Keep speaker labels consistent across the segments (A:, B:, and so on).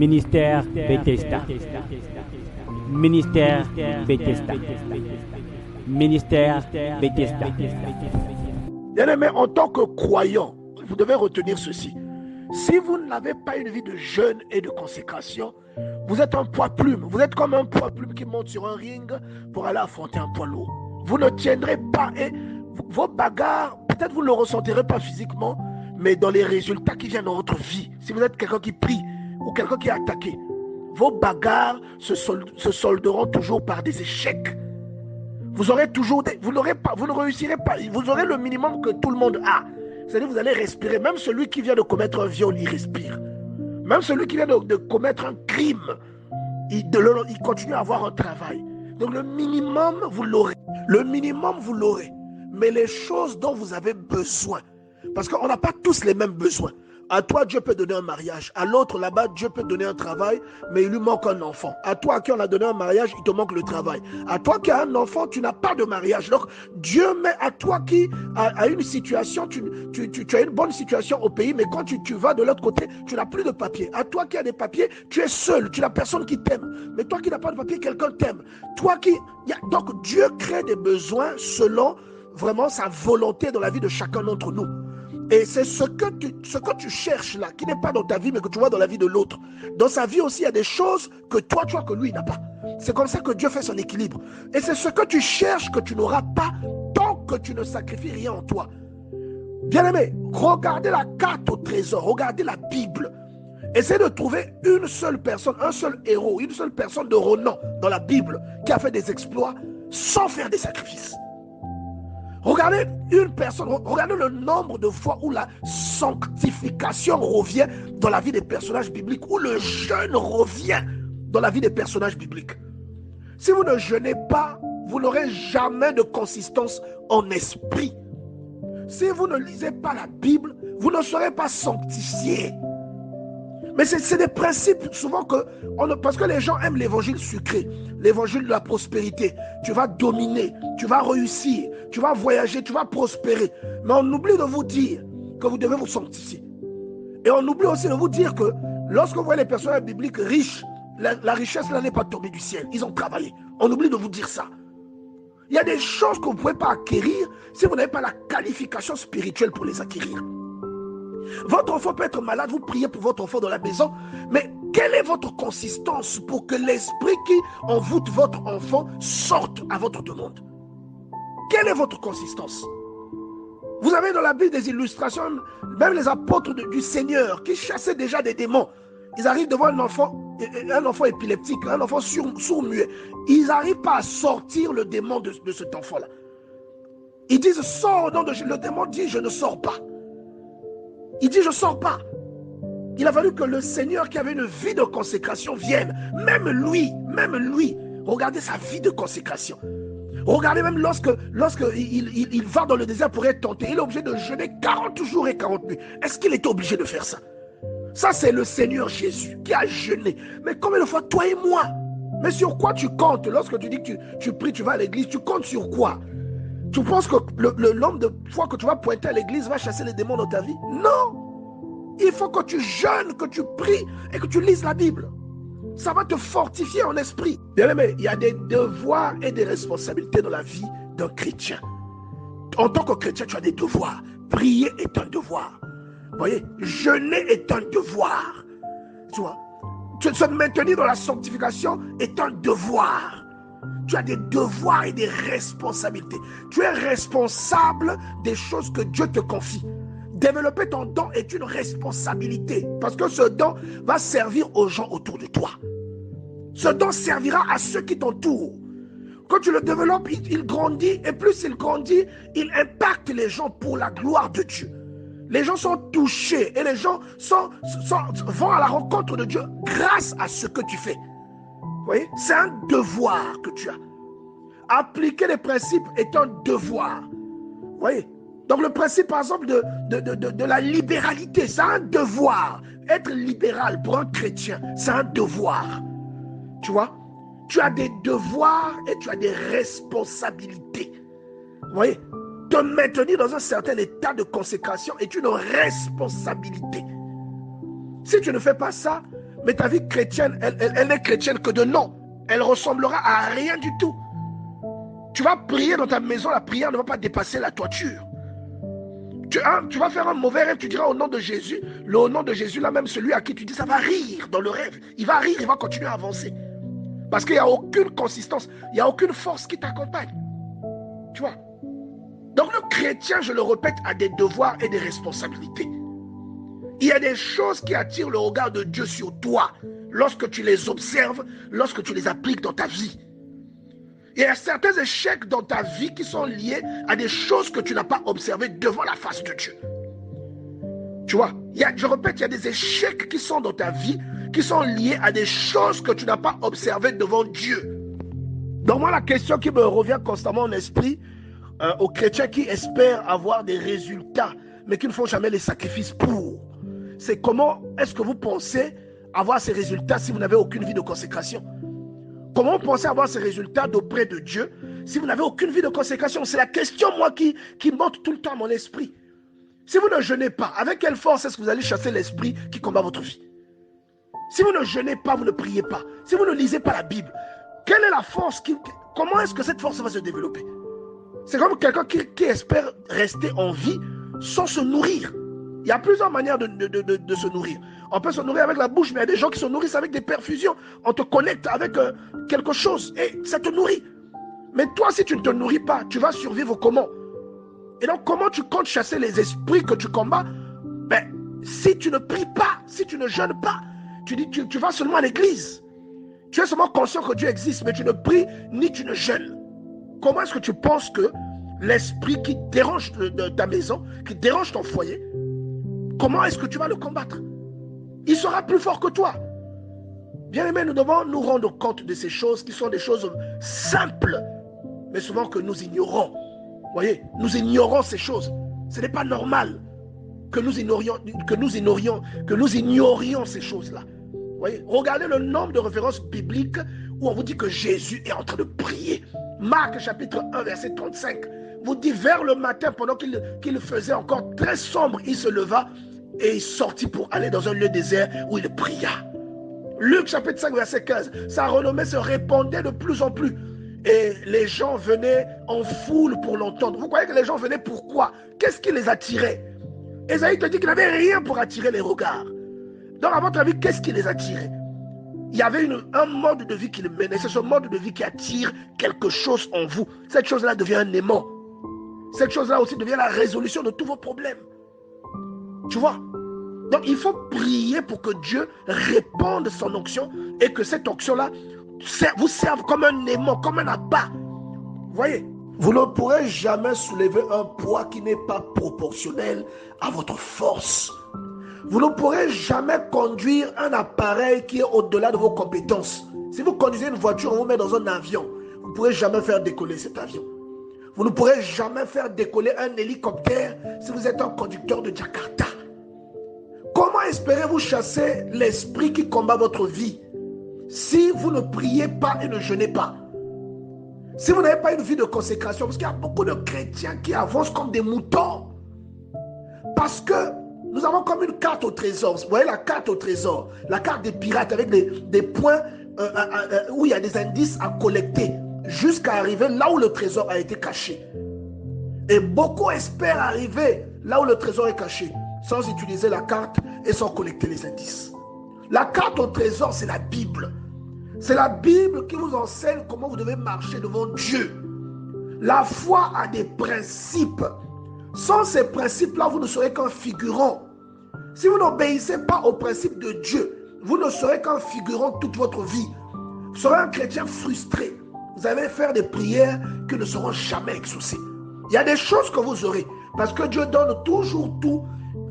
A: Ministère Bethesda. Ministère Bethesda. Ministère Bethesda.
B: Bien-aimé, en tant que croyant, vous devez retenir ceci. Si vous n'avez pas une vie de jeûne et de consécration, vous êtes un poids plume. Vous êtes comme un poids plume qui monte sur un ring pour aller affronter un poids lourd. Vous ne tiendrez pas et vos bagarres, peut-être vous ne le ressentirez pas physiquement, mais dans les résultats qui viennent dans votre vie, si vous êtes quelqu'un qui prie ou quelqu'un qui est attaqué, vos bagarres se solderont toujours par des échecs. Vous aurez toujours vous ne réussirez pas. Vous aurez le minimum que tout le monde a. C'est-à-dire vous allez respirer. Même celui qui vient de commettre un viol, il respire. Même celui qui vient de commettre un crime, il continue à avoir un travail. Donc le minimum, vous l'aurez. Le minimum, vous l'aurez. Mais les choses dont vous avez besoin, parce qu'on n'a pas tous les mêmes besoins. À toi, Dieu peut donner un mariage. À l'autre, là-bas, Dieu peut donner un travail, mais il lui manque un enfant. À toi, à qui on a donné un mariage, il te manque le travail. À toi qui as un enfant, tu n'as pas de mariage. Donc, Dieu met à toi qui a une situation, tu as une bonne situation au pays, mais quand tu vas de l'autre côté, tu n'as plus de papier. À toi qui as des papiers, tu es seul, tu n'as personne qui t'aime. Mais toi qui n'as pas de papier, quelqu'un t'aime. Donc, Dieu crée des besoins selon vraiment sa volonté dans la vie de chacun d'entre nous. Et c'est ce que tu cherches là, qui n'est pas dans ta vie, mais que tu vois dans la vie de l'autre. Dans sa vie aussi, il y a des choses que toi, tu vois que lui, il n'a pas. C'est comme ça que Dieu fait son équilibre. Et c'est ce que tu cherches que tu n'auras pas tant que tu ne sacrifies rien en toi. Bien-aimé, regardez la carte au trésor, regardez la Bible. Essayez de trouver une seule personne, un seul héros, une seule personne de renom dans la Bible qui a fait des exploits sans faire des sacrifices. Regardez une personne, regardez le nombre de fois où la sanctification revient dans la vie des personnages bibliques, où le jeûne revient dans la vie des personnages bibliques. Si vous ne jeûnez pas, vous n'aurez jamais de consistance en esprit. Si vous ne lisez pas la Bible, vous ne serez pas sanctifié. Mais c'est des principes souvent parce que les gens aiment l'évangile sucré, l'évangile de la prospérité. Tu vas dominer, tu vas réussir, tu vas voyager, tu vas prospérer. Mais on oublie de vous dire que vous devez vous sanctifier. Et on oublie aussi de vous dire que lorsque vous voyez les personnages bibliques riches, la richesse là n'est pas tombée du ciel. Ils ont travaillé. On oublie de vous dire ça. Il y a des choses que vous ne pouvez pas acquérir si vous n'avez pas la qualification spirituelle pour les acquérir. Votre enfant peut être malade, vous priez pour votre enfant dans la maison, mais quelle est votre consistance pour que l'esprit qui envoûte votre enfant sorte à votre demande? Quelle est votre consistance? Vous avez dans la Bible des illustrations, même les apôtres du Seigneur qui chassaient déjà des démons. Ils arrivent devant un enfant épileptique, un enfant sourd-muet. Ils n'arrivent pas à sortir le démon de cet enfant-là. Ils disent, sors au nom de Jésus. Le démon dit, je ne sors pas. Il dit, je ne sors pas. Il a fallu que le Seigneur qui avait une vie de consécration vienne. Même lui, regardez sa vie de consécration. Regardez même lorsque il va dans le désert pour être tenté, il est obligé de jeûner 40 jours et 40 nuits. Est-ce qu'il était obligé de faire ça? Ça, c'est le Seigneur Jésus qui a jeûné. Mais combien de fois, toi et moi? Mais sur quoi tu comptes? Lorsque tu dis que tu pries, tu vas à l'église, tu comptes sur quoi? Tu penses que le nombre de fois que tu vas pointer à l'église va chasser les démons dans ta vie? Non! Il faut que tu jeûnes, que tu pries et que tu lises la Bible. Ça va te fortifier en esprit. Bien aimé, il y a des devoirs et des responsabilités dans la vie d'un chrétien. En tant que chrétien, tu as des devoirs. Prier est un devoir. Vous voyez, jeûner est un devoir. Tu vois, se maintenir dans la sanctification est un devoir. Tu as des devoirs et des responsabilités. Tu es responsable des choses que Dieu te confie. Développer ton don est une responsabilité parce que ce don va servir aux gens autour de toi. Ce don servira à ceux qui t'entourent. Quand tu le développes, il grandit et plus il grandit, il impacte les gens pour la gloire de Dieu. Les gens sont touchés et les gens vont à la rencontre de Dieu grâce à ce que tu fais. Vous voyez, c'est un devoir que tu as. Appliquer les principes est un devoir. Vous voyez, donc le principe par exemple de la libéralité, c'est un devoir. Être libéral pour un chrétien, c'est un devoir. Tu vois, tu as des devoirs et tu as des responsabilités. Vous voyez, te maintenir dans un certain état de consécration est une responsabilité. Si tu ne fais pas ça, Mais ta vie chrétienne, elle n'est chrétienne que de nom. Elle ressemblera à rien du tout. Tu vas prier dans ta maison, la prière ne va pas dépasser la toiture. Tu vas faire un mauvais rêve, tu diras au nom de Jésus. Au nom de Jésus, là même celui à qui tu dis ça va rire dans le rêve. Il va rire, il va continuer à avancer. Parce qu'il n'y a aucune consistance, il n'y a aucune force qui t'accompagne. Tu vois? Donc le chrétien, je le répète, a des devoirs et des responsabilités. Il y a des choses qui attirent le regard de Dieu sur toi lorsque tu les observes, lorsque tu les appliques dans ta vie. Il y a certains échecs dans ta vie qui sont liés à des choses que tu n'as pas observées devant la face de Dieu. Tu vois, je répète, il y a des échecs qui sont dans ta vie qui sont liés à des choses que tu n'as pas observées devant Dieu. Donc moi, la question qui me revient constamment en esprit, aux chrétiens qui espèrent avoir des résultats, mais qui ne font jamais les sacrifices pour, c'est comment est-ce que vous pensez avoir ces résultats si vous n'avez aucune vie de consécration? Comment vous pensez avoir ces résultats d'auprès de Dieu si vous n'avez aucune vie de consécration? C'est la question, moi, qui monte tout le temps à mon esprit. Si vous ne jeûnez pas, avec quelle force est-ce que vous allez chasser l'esprit qui combat votre vie? Si vous ne jeûnez pas, vous ne priez pas. Si vous ne lisez pas la Bible, quelle est la force comment est-ce que cette force va se développer? C'est comme quelqu'un qui espère rester en vie sans se nourrir. Il y a plusieurs manières de se nourrir. On peut se nourrir avec la bouche, mais il y a des gens qui se nourrissent avec des perfusions. On te connecte avec quelque chose et ça te nourrit. Mais toi, si tu ne te nourris pas, tu vas survivre comment? Et donc, comment tu comptes chasser les esprits que tu combats? Ben, si tu ne pries pas, si tu ne jeûnes pas, tu vas seulement à l'église. Tu es seulement conscient que Dieu existe, mais tu ne pries ni tu ne jeûnes. Comment est-ce que tu penses que l'esprit qui dérange ta maison, qui dérange ton foyer, comment est-ce que tu vas le combattre? Il sera plus fort que toi. Bien aimé, nous devons nous rendre compte de ces choses qui sont des choses simples, mais souvent que nous ignorons. Vous voyez, nous ignorons ces choses. Ce n'est pas normal que nous ignorions ces choses-là. Vous voyez, regardez le nombre de références bibliques où on vous dit que Jésus est en train de prier. Marc chapitre 1 verset 35 vous dit vers le matin pendant qu'il faisait encore très sombre, il se leva et il sortit pour aller dans un lieu désert où il pria. Luc chapitre 5 verset 15, sa renommée se répandait de plus en plus et les gens venaient en foule pour l'entendre. Vous croyez que les gens venaient pourquoi? Qu'est-ce qui les attirait? Ésaïe te dit qu'il n'avait rien pour attirer les regards. Donc à votre avis, qu'est-ce qui les attirait? Il y avait un mode de vie qu'il menait. C'est ce mode de vie qui attire quelque chose en vous. Cette chose-là devient un aimant. Cette chose-là aussi devient la résolution de tous vos problèmes. Tu vois? Donc il faut prier pour que Dieu répande son onction et que cette onction-là vous serve comme un aimant, comme un appât. Vous voyez? Vous ne pourrez jamais soulever un poids qui n'est pas proportionnel à votre force. Vous ne pourrez jamais conduire un appareil qui est au-delà de vos compétences. Si vous conduisez une voiture, on vous met dans un avion. Vous ne pourrez jamais faire décoller cet avion. Vous ne pourrez jamais faire décoller un hélicoptère si vous êtes un conducteur de Jakarta. Comment espérez-vous chasser l'esprit qui combat votre vie si vous ne priez pas et ne jeûnez pas? Si vous n'avez pas une vie de consécration, parce qu'il y a beaucoup de chrétiens qui avancent comme des moutons. Parce que nous avons comme une carte au trésor. Vous voyez la carte au trésor, la carte des pirates avec des points où il y a des indices à collecter jusqu'à arriver là où le trésor a été caché. Et beaucoup espèrent arriver là où le trésor est caché sans utiliser la carte et sans collecter les indices. La carte au trésor, c'est la Bible. C'est la Bible qui vous enseigne comment vous devez marcher devant Dieu. La foi a des principes. Sans ces principes-là, vous ne serez qu'un figurant. Si vous n'obéissez pas aux principes de Dieu, vous ne serez qu'un figurant toute votre vie. Vous serez un chrétien frustré. Vous allez faire des prières qui ne seront jamais exaucées. Il y a des choses que vous aurez, parce que Dieu donne toujours tout.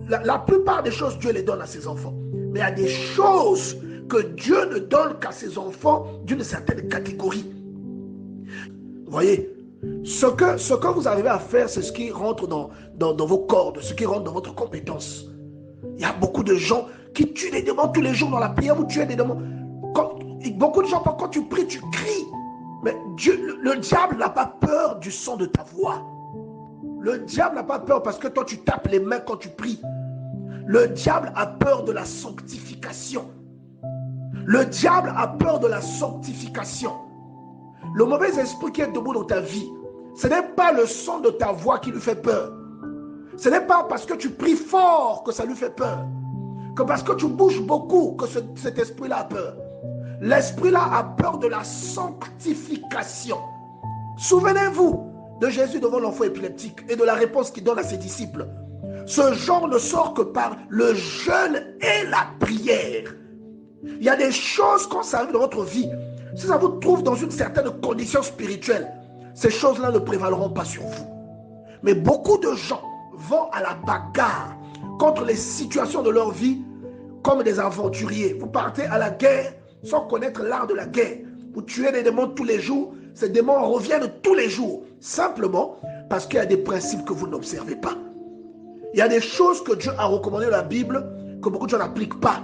B: La plupart des choses, Dieu les donne à ses enfants. Mais il y a des choses que Dieu ne donne qu'à ses enfants d'une certaine catégorie. Vous voyez, ce que vous arrivez à faire, c'est ce qui rentre dans vos cordes, ce qui rentre dans votre compétence. Il y a beaucoup de gens qui tuent des démons tous les jours dans la prière, vous tuez des démons. Beaucoup de gens, quand tu pries, tu cries. Mais le diable n'a pas peur du son de ta voix. Le diable n'a pas peur parce que toi, tu tapes les mains quand tu pries. Le diable a peur de la sanctification. Le diable a peur de la sanctification. Le mauvais esprit qui est debout dans ta vie, ce n'est pas le son de ta voix qui lui fait peur. Ce n'est pas parce que tu pries fort que ça lui fait peur. Que parce que tu bouges beaucoup que cet esprit-là a peur. L'esprit-là a peur de la sanctification. Souvenez-vous de Jésus devant l'enfant épileptique et de la réponse qu'il donne à ses disciples. Ce genre ne sort que par le jeûne et la prière. Il y a des choses quand ça arrive dans votre vie, si ça vous trouve dans une certaine condition spirituelle, ces choses-là ne prévaleront pas sur vous. Mais beaucoup de gens vont à la bagarre contre les situations de leur vie comme des aventuriers. Vous partez à la guerre sans connaître l'art de la guerre. Vous tuez des démons tous les jours. Ces démons reviennent tous les jours. Simplement parce qu'il y a des principes que vous n'observez pas. Il y a des choses que Dieu a recommandées dans la Bible que beaucoup de gens n'appliquent pas.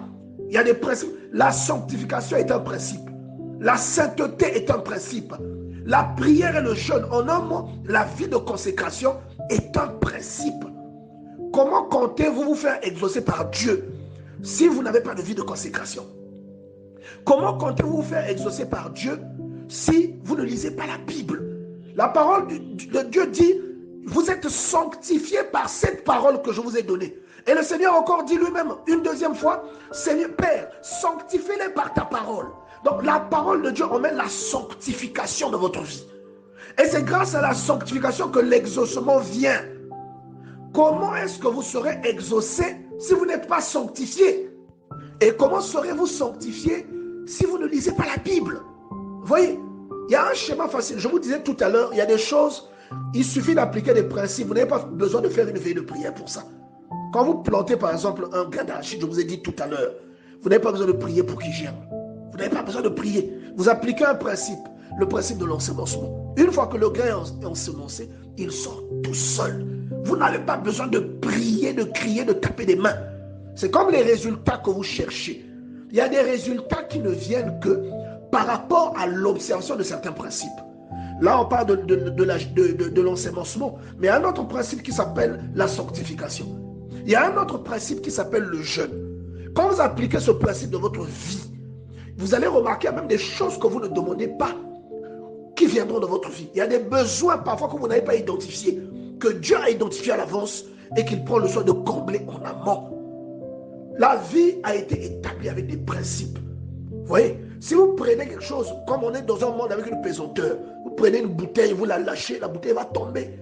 B: Il y a des principes. La sanctification est un principe. La sainteté est un principe. La prière et le jeûne, en un mot, la vie de consécration est un principe. Comment comptez-vous vous faire exaucer par Dieu si vous n'avez pas de vie de consécration? Comment comptez-vous vous faire exaucer par Dieu si vous ne lisez pas la Bible? La parole de Dieu dit, vous êtes sanctifiés par cette parole que je vous ai donnée. Et le Seigneur encore dit lui-même une deuxième fois, Seigneur Père, sanctifie-les par ta parole. Donc la parole de Dieu emmène la sanctification de votre vie. Et c'est grâce à la sanctification que l'exaucement vient. Comment est-ce que vous serez exaucé si vous n'êtes pas sanctifié? Et comment serez-vous sanctifié si vous ne lisez pas la Bible? Vous voyez, il y a un schéma facile. Je vous disais tout à l'heure, il y a des choses, il suffit d'appliquer des principes. Vous n'avez pas besoin de faire une veille de prière pour ça. Quand vous plantez par exemple un grain d'arachide, je vous ai dit tout à l'heure, vous n'avez pas besoin de prier pour qu'il germe. Vous n'avez pas besoin de prier. Vous appliquez un principe, le principe de l'ensemencement. Une fois que le grain est ensemencé, il sort tout seul. Vous n'avez pas besoin de prier, de crier, de taper des mains. C'est comme les résultats que vous cherchez. Il y a des résultats qui ne viennent que par rapport à l'observation de certains principes. Là, on parle de l'ensemencement, mais il y a un autre principe qui s'appelle la sanctification. Il y a un autre principe qui s'appelle le jeûne. Quand vous appliquez ce principe dans votre vie, vous allez remarquer même des choses que vous ne demandez pas qui viendront dans votre vie. Il y a des besoins parfois que vous n'avez pas identifiés, que Dieu a identifié à l'avance et qu'il prend le soin de combler en amont. La vie a été établie avec des principes. Vous voyez, si vous prenez quelque chose, comme on est dans un monde avec une pesanteur, vous prenez une bouteille, vous la lâchez, la bouteille va tomber.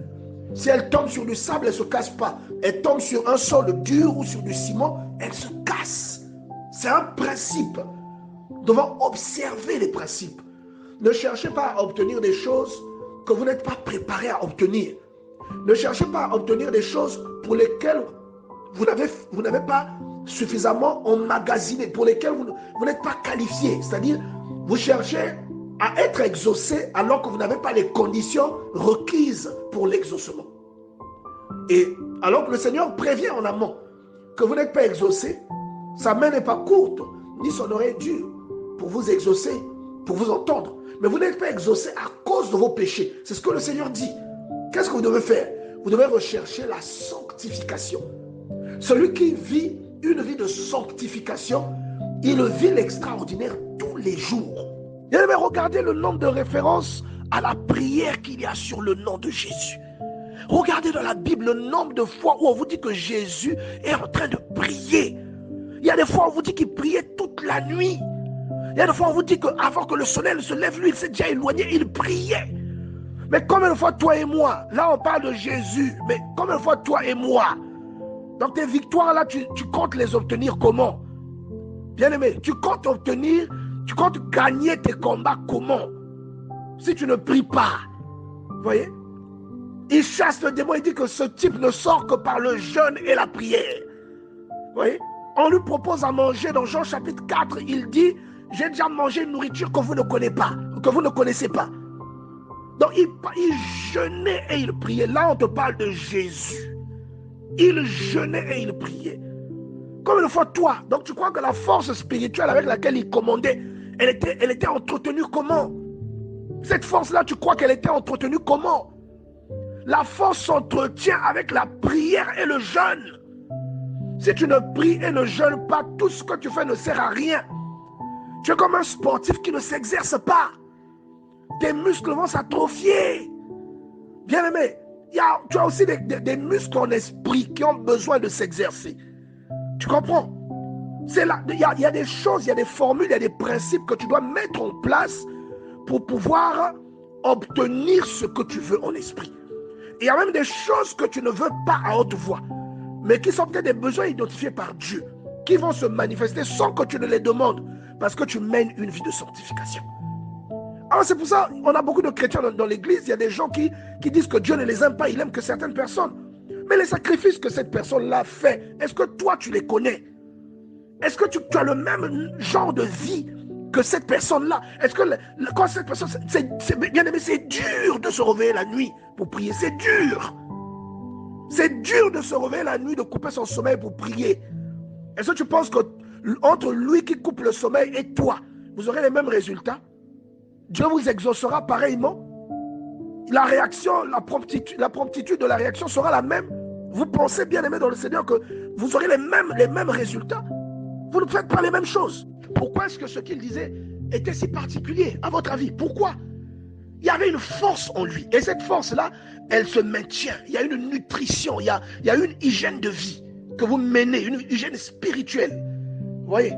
B: Si elle tombe sur du sable, elle ne se casse pas. Elle tombe sur un sol dur ou sur du ciment, elle se casse. C'est un principe. Nous devons observer les principes. Ne cherchez pas à obtenir des choses que vous n'êtes pas préparé à obtenir. Ne cherchez pas à obtenir des choses pour lesquelles vous n'avez pas suffisamment emmagasiné, pour lesquelles vous n'êtes pas qualifié. C'est-à-dire, vous cherchez à être exaucé alors que vous n'avez pas les conditions requises pour l'exaucement. Et alors que le Seigneur prévient en amont que vous n'êtes pas exaucé, sa main n'est pas courte, ni son oreille dure pour vous exaucer, pour vous entendre. Mais vous n'êtes pas exaucé à cause de vos péchés. C'est ce que le Seigneur dit. Qu'est-ce que vous devez faire? Vous devez rechercher la sanctification. Celui qui vit une vie de sanctification, il vit l'extraordinaire tous les jours. Et regardez le nombre de références à la prière qu'il y a sur le nom de Jésus. Regardez dans la Bible le nombre de fois où on vous dit que Jésus est en train de prier. Il y a des fois où on vous dit qu'il priait toute la nuit. Il y a des fois où on vous dit qu'avant que le soleil se lève, lui, il s'est déjà éloigné, il priait. Mais combien de fois toi et moi, là on parle de Jésus, mais combien de fois toi et moi, dans tes victoires là, tu comptes les obtenir comment? Bien-aimé, tu comptes gagner tes combats comment? Si tu ne pries pas, vous voyez? Il chasse le démon, il dit que ce type ne sort que par le jeûne et la prière. Vous voyez? On lui propose à manger dans Jean chapitre 4, il dit, j'ai déjà mangé une nourriture que vous ne connaissez pas. Donc il jeûnait et il priait. Là on te parle de Jésus. Il jeûnait et il priait. Combien de fois toi, donc tu crois que la force spirituelle avec laquelle il commandait, elle était entretenue comment? Cette force-là, tu crois qu'elle était entretenue comment? La force s'entretient avec la prière et le jeûne. Si tu ne pries et ne jeûnes pas, tout ce que tu fais ne sert à rien. Tu es comme un sportif qui ne s'exerce pas. Tes muscles vont s'atrophier. Bien-aimé, tu as aussi des muscles en esprit qui ont besoin de s'exercer. Tu comprends? Il y a des choses, il y a des formules, il y a des principes que tu dois mettre en place pour pouvoir obtenir ce que tu veux en esprit. Il y a même des choses que tu ne veux pas à haute voix, mais qui sont peut-être des besoins identifiés par Dieu, qui vont se manifester sans que tu ne les demandes, parce que tu mènes une vie de sanctification. Alors c'est pour ça, on a beaucoup de chrétiens dans l'église, il y a des gens qui disent que Dieu ne les aime pas, il aime que certaines personnes. Mais les sacrifices que cette personne-là fait, est-ce que toi tu les connais? Est-ce que tu as le même genre de vie que cette personne-là? Est-ce que quand cette personne, bien aimé, c'est dur de se réveiller la nuit pour prier, c'est dur. C'est dur de se réveiller la nuit, de couper son sommeil pour prier. Est-ce que tu penses que entre lui qui coupe le sommeil et toi, vous aurez les mêmes résultats? Dieu vous exaucera pareillement. La réaction, la promptitude de la réaction sera la même. Vous pensez, bien aimé dans le Seigneur, que vous aurez les mêmes résultats? Vous ne faites pas les mêmes choses. Pourquoi est-ce que ce qu'il disait était si particulier, à votre avis? Pourquoi? Il y avait une force en lui. Et cette force-là, elle se maintient. Il y a une nutrition, il y a une hygiène de vie que vous menez, une hygiène spirituelle. Vous voyez?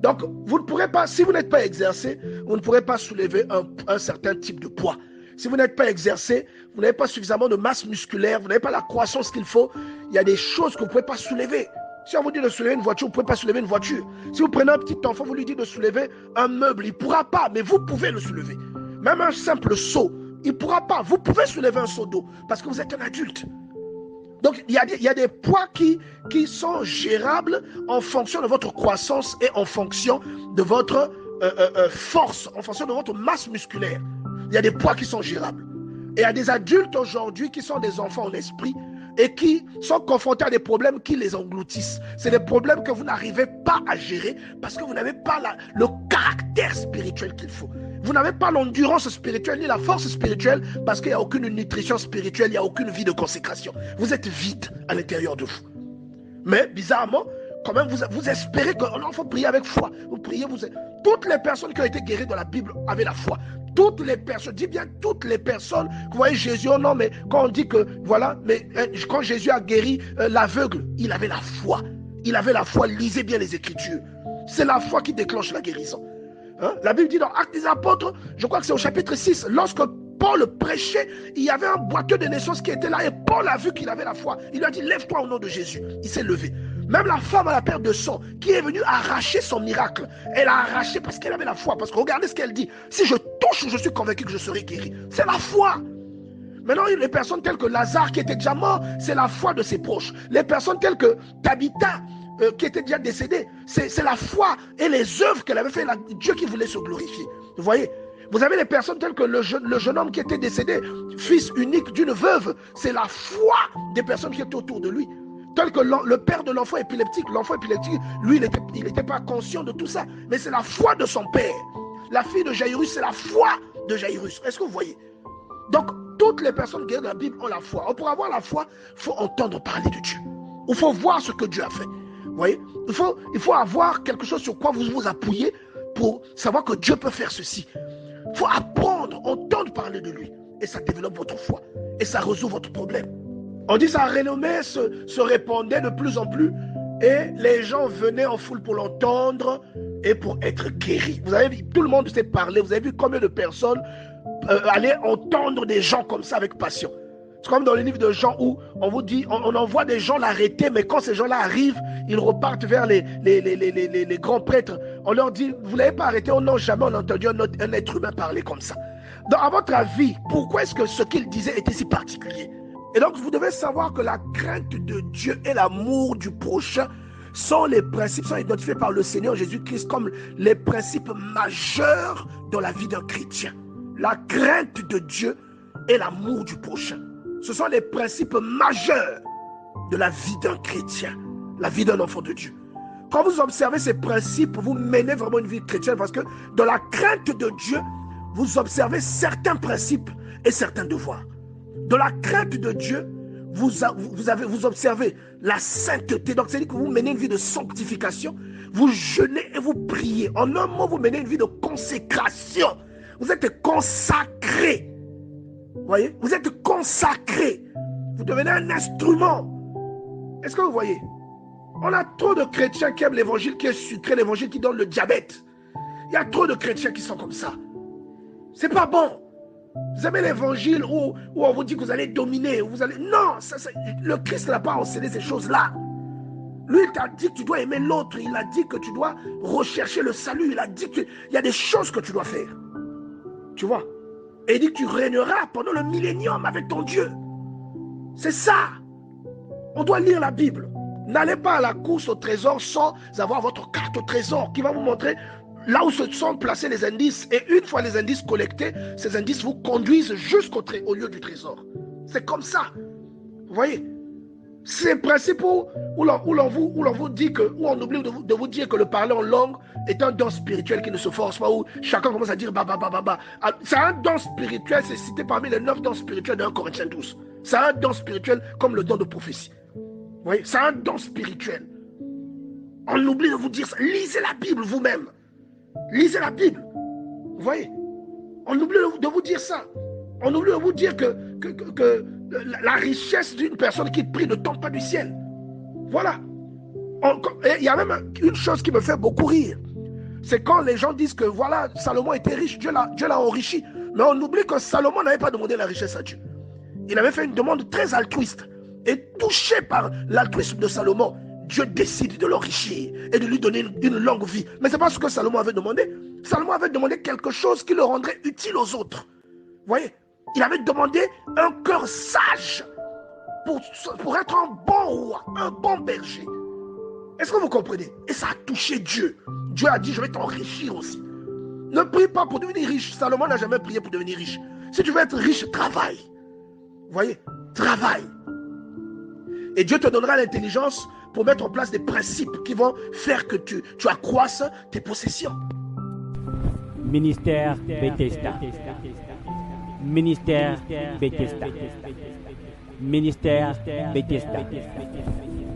B: Donc, vous ne pourrez pas, si vous n'êtes pas exercé, vous ne pourrez pas soulever un certain type de poids. Si vous n'êtes pas exercé, vous n'avez pas suffisamment de masse musculaire, vous n'avez pas la croissance qu'il faut, il y a des choses que vous ne pouvez pas soulever. Si on vous dit de soulever une voiture, vous ne pouvez pas soulever une voiture. Si vous prenez un petit enfant, vous lui dites de soulever un meuble, il ne pourra pas, mais vous pouvez le soulever. Même un simple seau, il ne pourra pas. Vous pouvez soulever un seau d'eau parce que vous êtes un adulte. Donc, il y a des poids qui sont gérables en fonction de votre croissance et en fonction de votre force, en fonction de votre masse musculaire. Il y a des poids qui sont gérables. Et il y a des adultes aujourd'hui qui sont des enfants en esprit et qui sont confrontés à des problèmes qui les engloutissent. C'est des problèmes que vous n'arrivez pas à gérer parce que vous n'avez pas le caractère spirituel qu'il faut. Vous n'avez pas l'endurance spirituelle ni la force spirituelle parce qu'il n'y a aucune nutrition spirituelle, il n'y a aucune vie de consécration. Vous êtes vide à l'intérieur de vous. Mais bizarrement, quand même, vous espérez qu'il faut prier avec foi. Vous priez, toutes les personnes qui ont été guéries dans la Bible avaient la foi. Toutes les personnes, dis bien toutes les personnes, vous voyez Jésus, oh non, mais quand on dit que, voilà, mais quand Jésus a guéri l'aveugle, il avait la foi. Il avait la foi, lisez bien les Écritures. C'est la foi qui déclenche la guérison. Hein? La Bible dit dans Actes des Apôtres, je crois que c'est au chapitre 6, lorsque Paul prêchait, il y avait un boiteux de naissance qui était là et Paul a vu qu'il avait la foi. Il lui a dit, lève-toi au nom de Jésus. Il s'est levé. Même la femme à la perte de sang qui est venue arracher son miracle, elle a arraché parce qu'elle avait la foi. Parce que regardez ce qu'elle dit. Si je touche, je suis convaincu que je serai guéri. C'est la foi. Maintenant, les personnes telles que Lazare qui était déjà mort, c'est la foi de ses proches. Les personnes telles que Tabitha qui était déjà décédée, c'est la foi et les œuvres qu'elle avait fait, Dieu qui voulait se glorifier. Vous voyez? Vous avez les personnes telles que le jeune homme qui était décédé, fils unique d'une veuve, c'est la foi des personnes qui étaient autour de lui. Tel que le père de l'enfant épileptique, lui, il n'était pas conscient de tout ça. Mais c'est la foi de son père. La fille de Jairus, c'est la foi de Jairus. Est-ce que vous voyez? Donc, toutes les personnes guéries de la Bible ont la foi. Pour avoir la foi, il faut entendre parler de Dieu. Il faut voir ce que Dieu a fait. Vous voyez? Il faut avoir quelque chose sur quoi vous vous appuyez pour savoir que Dieu peut faire ceci. Il faut apprendre, entendre parler de lui. Et ça développe votre foi. Et ça résout votre problème. On dit que sa renommée se répandait de plus en plus et les gens venaient en foule pour l'entendre et pour être guéris. Vous avez vu, tout le monde sait parler. Vous avez vu combien de personnes allaient entendre des gens comme ça avec passion. C'est comme dans le livre de Jean où on vous dit, on envoie des gens l'arrêter, mais quand ces gens-là arrivent, ils repartent vers les grands prêtres. On leur dit, vous ne l'avez pas arrêté? Oh non, jamais on a entendu un être humain parler comme ça. Donc, à votre avis, pourquoi est-ce que ce qu'il disait était si particulier? Et donc, vous devez savoir que la crainte de Dieu et l'amour du prochain sont les principes, sont identifiés par le Seigneur Jésus-Christ comme les principes majeurs dans la vie d'un chrétien. La crainte de Dieu et l'amour du prochain. Ce sont les principes majeurs de la vie d'un chrétien, la vie d'un enfant de Dieu. Quand vous observez ces principes, vous menez vraiment une vie chrétienne parce que dans la crainte de Dieu, vous observez certains principes et certains devoirs. Dans la crainte de Dieu, vous observez la sainteté. Donc, c'est-à-dire que vous menez une vie de sanctification. Vous jeûnez et vous priez. En un mot, vous menez une vie de consécration. Vous êtes consacré. Vous voyez? Vous êtes consacré. Vous devenez un instrument. Est-ce que vous voyez? On a trop de chrétiens qui aiment l'évangile, qui est sucré, l'évangile qui donne le diabète. Il y a trop de chrétiens qui sont comme ça. C'est pas bon. Vous aimez l'évangile où on vous dit que vous allez dominer. Non, le Christ n'a pas enseigné ces choses-là. Lui, il t'a dit que tu dois aimer l'autre. Il a dit que tu dois rechercher le salut. Il a dit qu'il y a des choses que tu dois faire. Tu vois? Et il dit que tu régneras pendant le millénium avec ton Dieu. C'est ça. On doit lire la Bible. N'allez pas à la course au trésor sans avoir votre carte au trésor qui va vous montrer là où se sont placés les indices. Et une fois les indices collectés, ces indices vous conduisent jusqu'au lieu du trésor. C'est comme ça. Vous voyez? C'est le principe où l'on vous dit que, où on oublie de vous dire que le parler en langue est un don spirituel qui ne se force pas, où chacun commence à dire ba ba ba ba ba. C'est un don spirituel, c'est cité parmi les 9 dons spirituels de 1 Corinthiens 12. C'est un don spirituel comme le don de prophétie. Vous voyez, c'est un don spirituel. On oublie de vous dire ça. Lisez la Bible vous-même. Lisez la Bible. Vous voyez, on oublie de vous dire ça. On oublie de vous dire que la richesse d'une personne qui prie ne tombe pas du ciel. Voilà. Il y a même une chose qui me fait beaucoup rire. C'est quand les gens disent que voilà, Salomon était riche, Dieu l'a enrichi. Mais on oublie que Salomon n'avait pas demandé la richesse à Dieu. Il avait fait une demande très altruiste. Et touché par l'altruisme de Salomon, Dieu décide de l'enrichir et de lui donner une longue vie. Mais ce n'est pas ce que Salomon avait demandé. Salomon avait demandé quelque chose qui le rendrait utile aux autres. Vous voyez? Il avait demandé un cœur sage pour être un bon roi, un bon berger. Est-ce que vous comprenez? Et ça a touché Dieu. Dieu a dit, je vais t'enrichir aussi. Ne prie pas pour devenir riche. Salomon n'a jamais prié pour devenir riche. Si tu veux être riche, travaille. Vous voyez? Travaille. Et Dieu te donnera l'intelligence pour mettre en place des principes qui vont faire que tu accroisses tes possessions.
A: Ministère Bethesda. Ministère Bethesda. Ministère Bethesda.